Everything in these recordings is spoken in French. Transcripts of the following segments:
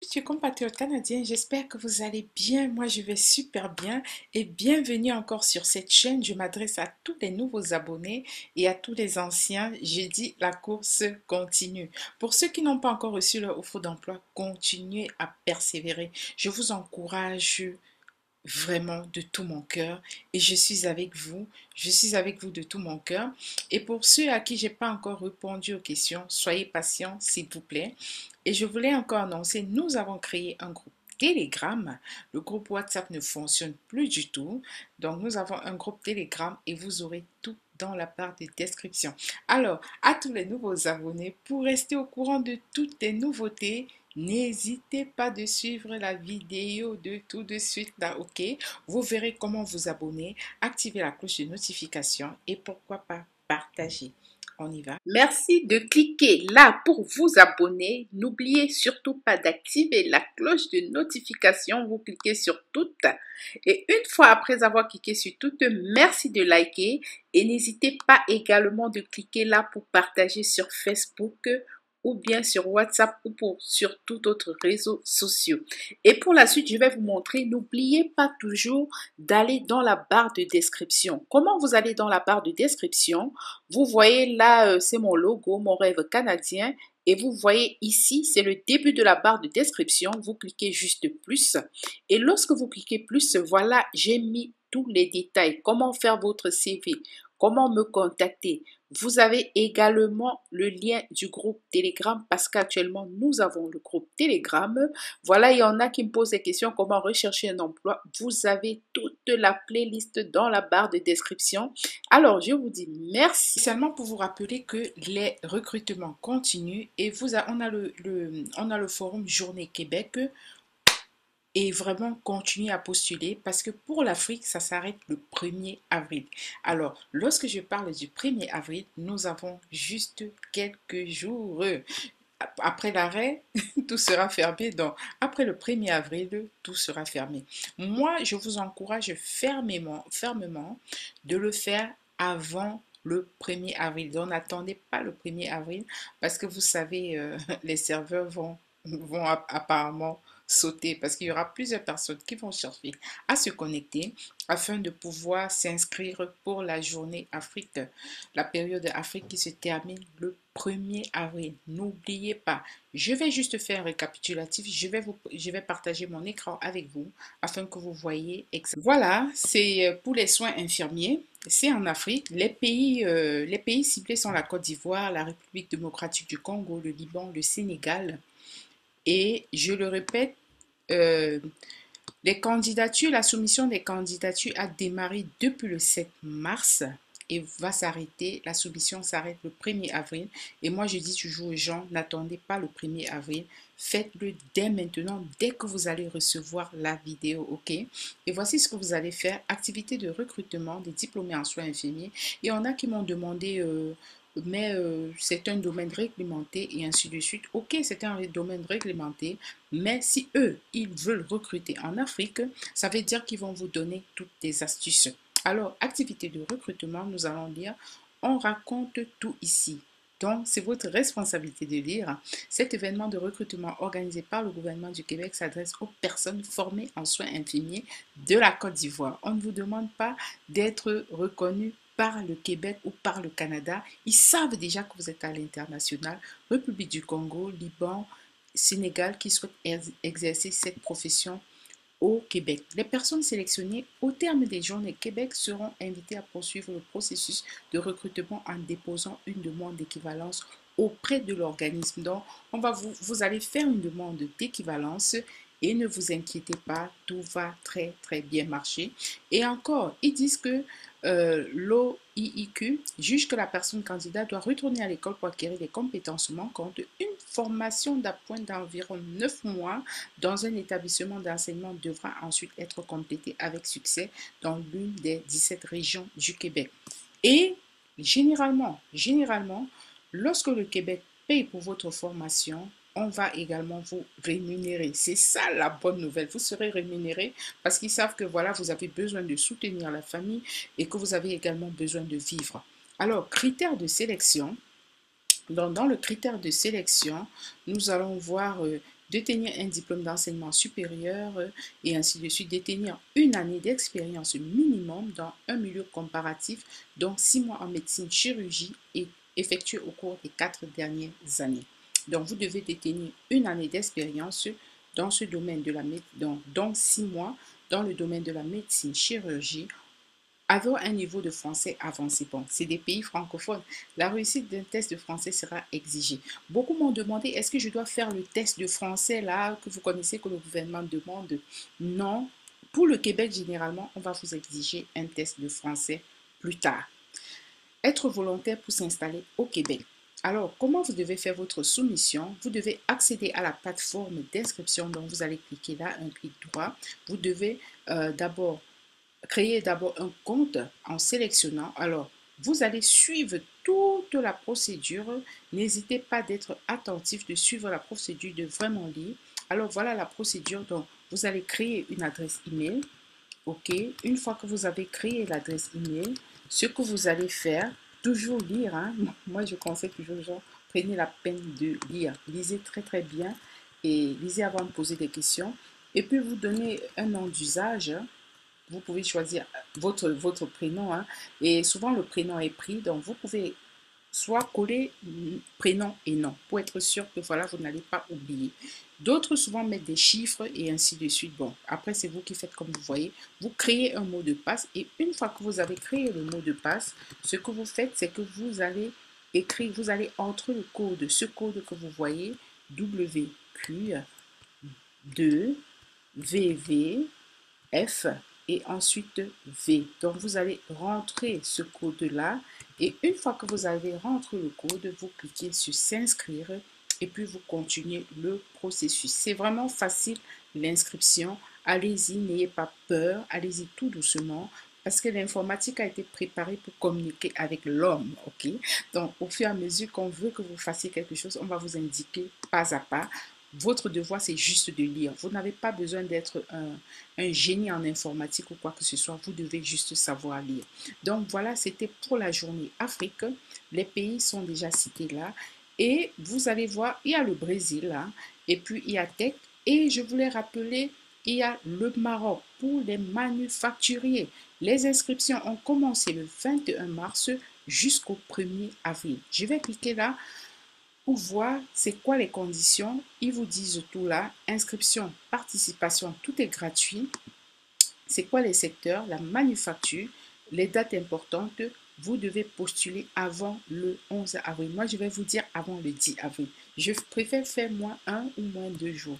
Chers compatriotes canadiens, j'espère que vous allez bien. Moi, je vais super bien et bienvenue encore sur cette chaîne. Je m'adresse à tous les nouveaux abonnés et à tous les anciens. J'ai dit la course continue. Pour ceux qui n'ont pas encore reçu leur offre d'emploi, continuez à persévérer. Je vous encourage vraiment de tout mon cœur et je suis avec vous de tout mon cœur. Et pour ceux à qui j'ai pas encore répondu aux questions, soyez patients s'il vous plaît. Et je voulais encore annoncer, nous avons créé un groupe Telegram. Le groupe WhatsApp ne fonctionne plus du tout. Donc nous avons un groupe Telegram et vous aurez tout dans la barre de description. Alors, à tous les nouveaux abonnés, pour rester au courant de toutes les nouveautés, n'hésitez pas de suivre la vidéo de tout de suite là, ok? Vous verrez comment vous abonner, activer la cloche de notification et pourquoi pas partager. On y va. Merci de cliquer là pour vous abonner. N'oubliez surtout pas d'activer la cloche de notification. Vous cliquez sur toutes. Et une fois après avoir cliqué sur toutes, merci de liker. Et n'hésitez pas également de cliquer là pour partager sur Facebook ou bien sur WhatsApp ou sur tout autre réseau social. Et pour la suite, je vais vous montrer, n'oubliez pas toujours d'aller dans la barre de description. Comment vous allez dans la barre de description? Vous voyez là, c'est mon logo, mon rêve canadien. Et vous voyez ici, c'est le début de la barre de description. Vous cliquez juste plus. Et lorsque vous cliquez plus, voilà, j'ai mis tous les détails. Comment faire votre CV? Comment me contacter? Vous avez également le lien du groupe Telegram parce qu'actuellement, nous avons le groupe Telegram. Voilà, il y en a qui me posent des questions, comment rechercher un emploi. Vous avez toute la playlist dans la barre de description. Alors, je vous dis merci. Seulement pour vous rappeler que les recrutements continuent et on a le forum Journée Québec et vraiment continuer à postuler parce que pour l'Afrique, ça s'arrête le 1er avril. Alors, lorsque je parle du 1er avril, nous avons juste quelques jours. Après l'arrêt, tout sera fermé. Donc, après le 1er avril, tout sera fermé. Moi, je vous encourage fermement de le faire avant le 1er avril. Donc, n'attendez pas le 1er avril parce que vous savez, les serveurs vont apparemment sauter parce qu'il y aura plusieurs personnes qui vont chercher à se connecter afin de pouvoir s'inscrire pour la journée Afrique, la période Afrique qui se termine le 1er avril. N'oubliez pas, je vais juste faire un récapitulatif, je vais partager mon écran avec vous afin que vous voyez exactement. Voilà, c'est pour les soins infirmiers. C'est en Afrique. Les pays ciblés sont la Côte d'Ivoire, la République démocratique du Congo, le Liban, le Sénégal. Et je le répète, euh, la soumission des candidatures a démarré depuis le 7 mars et va s'arrêter, la soumission s'arrête le 1er avril. Et moi, je dis toujours aux gens, n'attendez pas le 1er avril, faites-le dès maintenant, dès que vous allez recevoir la vidéo, ok? Et voici ce que vous allez faire, activité de recrutement des diplômés en soins infirmiers. Et on a qui m'ont demandé, mais c'est un domaine réglementé et ainsi de suite. Ok, c'est un domaine réglementé, mais si eux, ils veulent recruter en Afrique, ça veut dire qu'ils vont vous donner toutes les astuces. Alors, activité de recrutement, nous allons lire, on raconte tout ici. Donc, c'est votre responsabilité de lire. Cet événement de recrutement organisé par le gouvernement du Québec s'adresse aux personnes formées en soins infirmiers de la Côte d'Ivoire. On ne vous demande pas d'être reconnu par le Québec ou par le Canada. Ils savent déjà que vous êtes à l'international. République du Congo, Liban, Sénégal qui souhaitent exercer cette profession au Québec. Les personnes sélectionnées au terme des journées Québec seront invitées à poursuivre le processus de recrutement en déposant une demande d'équivalence auprès de l'organisme. Donc, vous allez faire une demande d'équivalence et ne vous inquiétez pas, tout va très très bien marcher. Et encore, ils disent que l'OIIQ juge que la personne candidate doit retourner à l'école pour acquérir les compétences manquantes, une formation d'appoint d'environ 9 mois dans un établissement d'enseignement devra ensuite être complétée avec succès dans l'une des 17 régions du Québec. Et généralement, lorsque le Québec paye pour votre formation, on va également vous rémunérer. C'est ça la bonne nouvelle. Vous serez rémunéré parce qu'ils savent que voilà, vous avez besoin de soutenir la famille et que vous avez également besoin de vivre. Alors, critères de sélection. Dans le critère de sélection, nous allons voir détenir un diplôme d'enseignement supérieur et ainsi de suite, détenir une année d'expérience minimum dans un milieu comparatif, donc 6 mois en médecine chirurgie et effectué au cours des 4 dernières années. Donc, vous devez détenir une année d'expérience dans ce domaine de la médecine, donc 6 mois dans le domaine de la médecine chirurgie, avoir un niveau de français avancé. Bon, c'est des pays francophones. La réussite d'un test de français sera exigée. Beaucoup m'ont demandé, est-ce que je dois faire le test de français là, que vous connaissez, que le gouvernement demande? Non. Pour le Québec, généralement, on va vous exiger un test de français plus tard. Être volontaire pour s'installer au Québec. Alors, comment vous devez faire votre soumission? Vous devez accéder à la plateforme d'inscription. Donc, vous allez cliquer là, un clic droit. Vous devez créer d'abord un compte en sélectionnant. Alors, vous allez suivre toute la procédure. N'hésitez pas d'être attentif, de suivre la procédure, de vraiment lire. Alors, voilà la procédure. Donc, vous allez créer une adresse email. OK. Une fois que vous avez créé l'adresse email, ce que vous allez faire, toujours lire. Hein. Moi, je conseille toujours aux gens, prenez la peine de lire. Lisez très, très bien et lisez avant de poser des questions. Et puis, vous donnez un nom d'usage. Vous pouvez choisir votre prénom. Hein, et souvent, le prénom est pris. Donc, vous pouvez soit coller prénom et nom pour être sûr que voilà, vous n'allez pas oublier. D'autres souvent mettent des chiffres et ainsi de suite. Bon, après, c'est vous qui faites comme vous voyez. Vous créez un mot de passe et une fois que vous avez créé le mot de passe, ce que vous faites, c'est que vous allez écrire, vous allez entrer le code, ce code que vous voyez, WQ2VVF et ensuite V. Donc, vous allez rentrer ce code-là et une fois que vous avez rentré le code, vous cliquez sur s'inscrire et puis vous continuez le processus. C'est vraiment facile l'inscription. Allez-y, n'ayez pas peur, allez-y tout doucement parce que l'informatique a été préparée pour communiquer avec l'homme, ok? Donc, au fur et à mesure qu'on veut que vous fassiez quelque chose, on va vous indiquer pas à pas. Votre devoir, c'est juste de lire. Vous n'avez pas besoin d'être un génie en informatique ou quoi que ce soit. Vous devez juste savoir lire. Donc, voilà, c'était pour la journée Afrique. Les pays sont déjà cités là. Et vous allez voir, il y a le Brésil, là, et puis il y a Tech. Et je voulais rappeler, il y a le Maroc pour les manufacturiers. Les inscriptions ont commencé le 21 mars jusqu'au 1er avril. Je vais cliquer là pour voir c'est quoi les conditions. Ils vous disent tout là. Inscription, participation, tout est gratuit. C'est quoi les secteurs? La manufacture, les dates importantes. Vous devez postuler avant le 11 avril. Moi, je vais vous dire avant le 10 avril. Je préfère faire moins 1 ou moins 2 jours.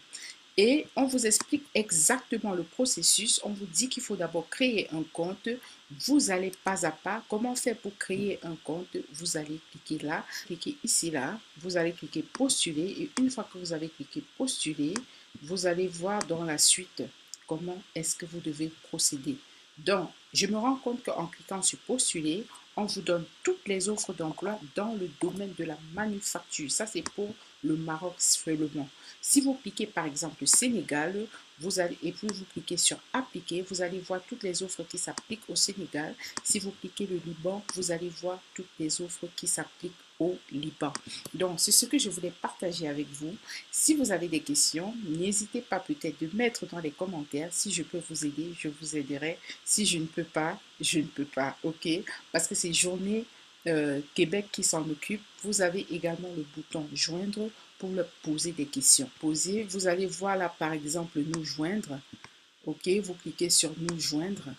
Et on vous explique exactement le processus. On vous dit qu'il faut d'abord créer un compte. Vous allez pas à pas. Comment faire pour créer un compte? Vous allez cliquer là, cliquer ici là. Vous allez cliquer postuler. Et une fois que vous avez cliqué postuler, vous allez voir dans la suite comment est-ce que vous devez procéder. Donc, je me rends compte qu'en cliquant sur postuler, on vous donne toutes les offres d'emploi dans le domaine de la manufacture. Ça, c'est pour le Maroc seulement. Si vous cliquez par exemple Sénégal, vous allez, et puis vous cliquez sur appliquer, vous allez voir toutes les offres qui s'appliquent au Sénégal. Si vous cliquez le Liban, vous allez voir toutes les offres qui s'appliquent au Liban. Donc, c'est ce que je voulais partager avec vous. Si vous avez des questions, n'hésitez pas peut-être de mettre dans les commentaires. Si je peux vous aider, je vous aiderai. Si je ne peux pas, je ne peux pas, ok? Parce que c'est journée Québec qui s'en occupe. Vous avez également le bouton joindre pour leur poser des questions. Posez, vous allez voir là par exemple nous joindre. Ok, vous cliquez sur nous joindre.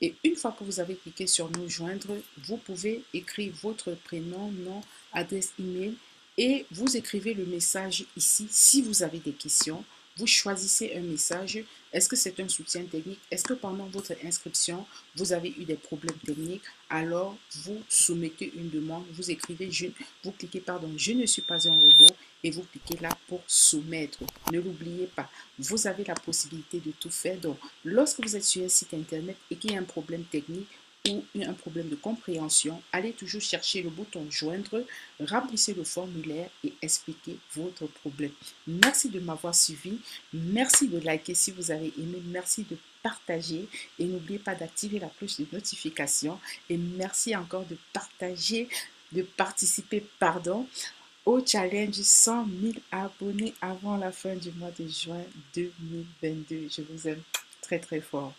Et une fois que vous avez cliqué sur nous joindre, vous pouvez écrire votre prénom, nom, adresse email et vous écrivez le message ici. Si vous avez des questions, vous choisissez un message. Est-ce que c'est un soutien technique? Est-ce que pendant votre inscription, vous avez eu des problèmes techniques? Alors, vous soumettez une demande, vous écrivez, vous cliquez, pardon, je ne suis pas un robot et vous cliquez là pour soumettre. Ne l'oubliez pas, vous avez la possibilité de tout faire. Donc, lorsque vous êtes sur un site internet et qu'il y a un problème technique, ou un problème de compréhension, allez toujours chercher le bouton joindre, remplissez le formulaire et expliquez votre problème. Merci de m'avoir suivi. Merci de liker si vous avez aimé. Merci de partager et n'oubliez pas d'activer la cloche de notification et merci encore de partager, de participer, pardon, au challenge 100 000 abonnés avant la fin du mois de juin 2022. Je vous aime très très fort.